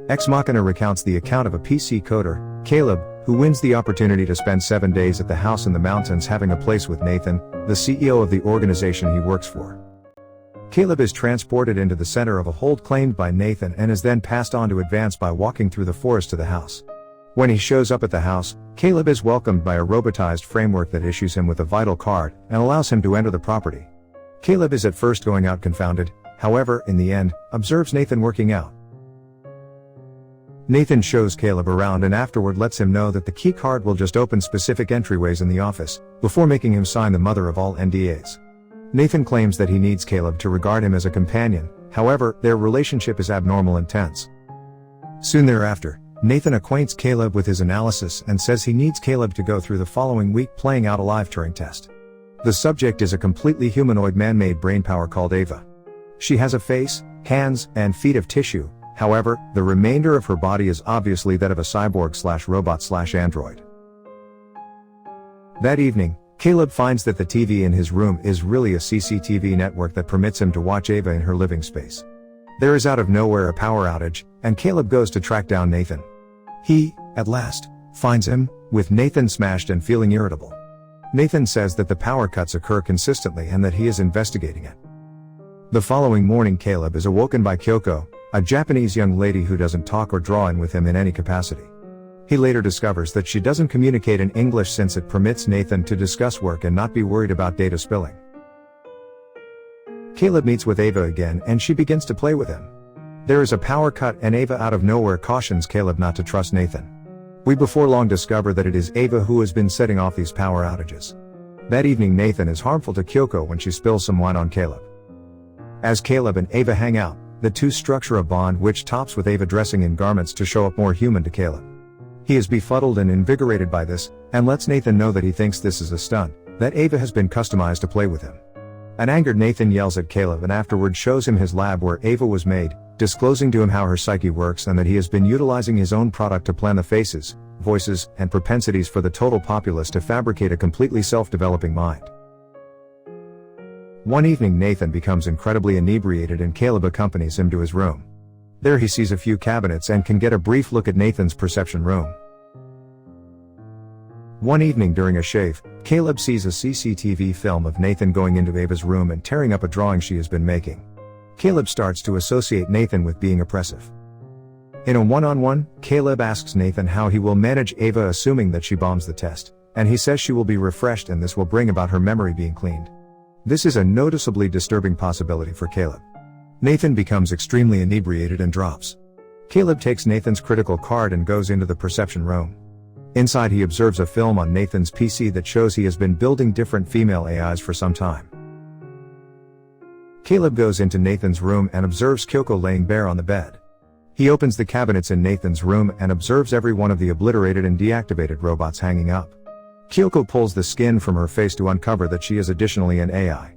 Ex Machina recounts the account of a PC coder, Caleb, who wins the opportunity to spend 7 days at the house in the mountains having a place with Nathan, the CEO of the organization he works for. Caleb is transported into the center of a hold claimed by Nathan and is then passed on to advance by walking through the forest to the house. When he shows up at the house, Caleb is welcomed by a robotized framework that issues him with a vital card and allows him to enter the property. Caleb is at first going out confounded, however, in the end, observes Nathan working out. Nathan shows Caleb around and afterward lets him know that the key card will just open specific entryways in the office, before making him sign the mother of all NDAs. Nathan claims that he needs Caleb to regard him as a companion, however, their relationship is abnormal and tense. Soon thereafter, Nathan acquaints Caleb with his analysis and says he needs Caleb to go through the following week playing out a live Turing test. The subject is a completely humanoid man-made brainpower called Ava. She has a face, hands, and feet of tissue. However, the remainder of her body is obviously that of a cyborg/robot/android. That evening, Caleb finds that the TV in his room is really a CCTV network that permits him to watch Ava in her living space. There is out of nowhere a power outage, and Caleb goes to track down Nathan. He, at last, finds him, with Nathan smashed and feeling irritable. Nathan says that the power cuts occur consistently and that he is investigating it. The following morning Caleb is awoken by Kyoko, a Japanese young lady who doesn't talk or draw in with him in any capacity. He later discovers that she doesn't communicate in English since it permits Nathan to discuss work and not be worried about data spilling. Caleb meets with Ava again and she begins to play with him. There is a power cut and Ava out of nowhere cautions Caleb not to trust Nathan. We before long discover that it is Ava who has been setting off these power outages. That evening Nathan is harmful to Kyoko when she spills some wine on Caleb. As Caleb and Ava hang out, the two structure a bond which tops with Ava dressing in garments to show up more human to Caleb. He is befuddled and invigorated by this, and lets Nathan know that he thinks this is a stunt, that Ava has been customized to play with him. An angered Nathan yells at Caleb and afterward shows him his lab where Ava was made, disclosing to him how her psyche works and that he has been utilizing his own product to plan the faces, voices, and propensities for the total populace to fabricate a completely self-developing mind. One evening Nathan becomes incredibly inebriated and Caleb accompanies him to his room. There he sees a few cabinets and can get a brief look at Nathan's perception room. One evening during a shave, Caleb sees a CCTV film of Nathan going into Ava's room and tearing up a drawing she has been making. Caleb starts to associate Nathan with being oppressive. In a one-on-one, Caleb asks Nathan how he will manage Ava assuming that she bombs the test, and he says she will be refreshed and this will bring about her memory being cleaned. This is a noticeably disturbing possibility for Caleb. Nathan becomes extremely inebriated and drops. Caleb takes Nathan's critical card and goes into the perception room. Inside he observes a film on Nathan's PC that shows he has been building different female AIs for some time. Caleb goes into Nathan's room and observes Kyoko laying bare on the bed. He opens the cabinets in Nathan's room and observes every one of the obliterated and deactivated robots hanging up. Kyoko pulls the skin from her face to uncover that she is additionally an AI.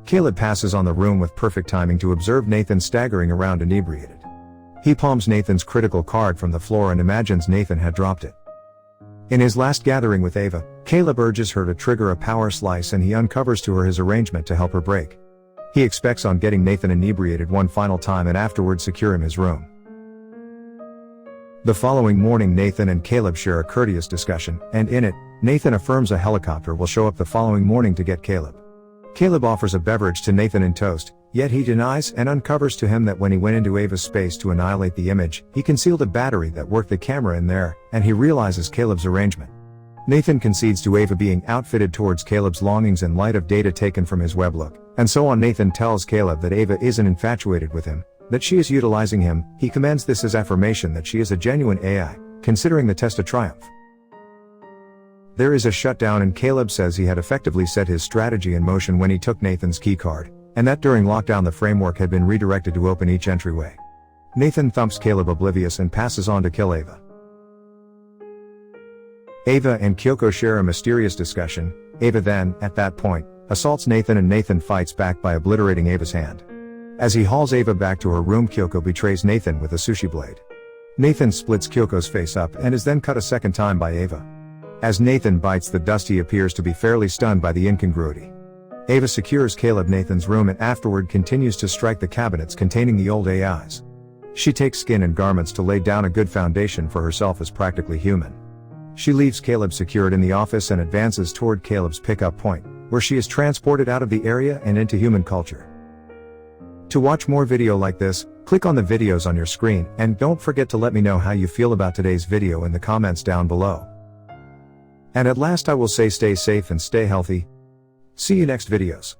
Caleb passes on the room with perfect timing to observe Nathan staggering around inebriated. He palms Nathan's critical card from the floor and imagines Nathan had dropped it. In his last gathering with Ava, Caleb urges her to trigger a power slice and he uncovers to her his arrangement to help her break. He expects on getting Nathan inebriated one final time and afterwards secure him his room. The following morning Nathan and Caleb share a courteous discussion, and in it, Nathan affirms a helicopter will show up the following morning to get Caleb. Caleb offers a beverage to Nathan in toast, yet he denies and uncovers to him that when he went into Ava's space to annihilate the image, he concealed a battery that worked the camera in there, and he realizes Caleb's arrangement. Nathan concedes to Ava being outfitted towards Caleb's longings in light of data taken from his weblook, and so on. Nathan tells Caleb that Ava isn't infatuated with him, that she is utilizing him. He commands this as affirmation that she is a genuine AI, considering the test a triumph. There is a shutdown and Caleb says he had effectively set his strategy in motion when he took Nathan's keycard, and that during lockdown the framework had been redirected to open each entryway. Nathan thumps Caleb oblivious and passes on to kill Ava. Ava and Kyoko share a mysterious discussion. Ava then, at that point, assaults Nathan and Nathan fights back by obliterating Ava's hand. As he hauls Ava back to her room, Kyoko betrays Nathan with a sushi blade. Nathan splits Kyoko's face up and is then cut a second time by Ava. As Nathan bites the dust he appears to be fairly stunned by the incongruity. Ava secures Caleb Nathan's room and afterward continues to strike the cabinets containing the old AIs. She takes skin and garments to lay down a good foundation for herself as practically human. She leaves Caleb secured in the office and advances toward Caleb's pickup point, where she is transported out of the area and into human culture. To watch more video like this, click on the videos on your screen, and don't forget to let me know how you feel about today's video in the comments down below. And at last I will say stay safe and stay healthy. See you next videos.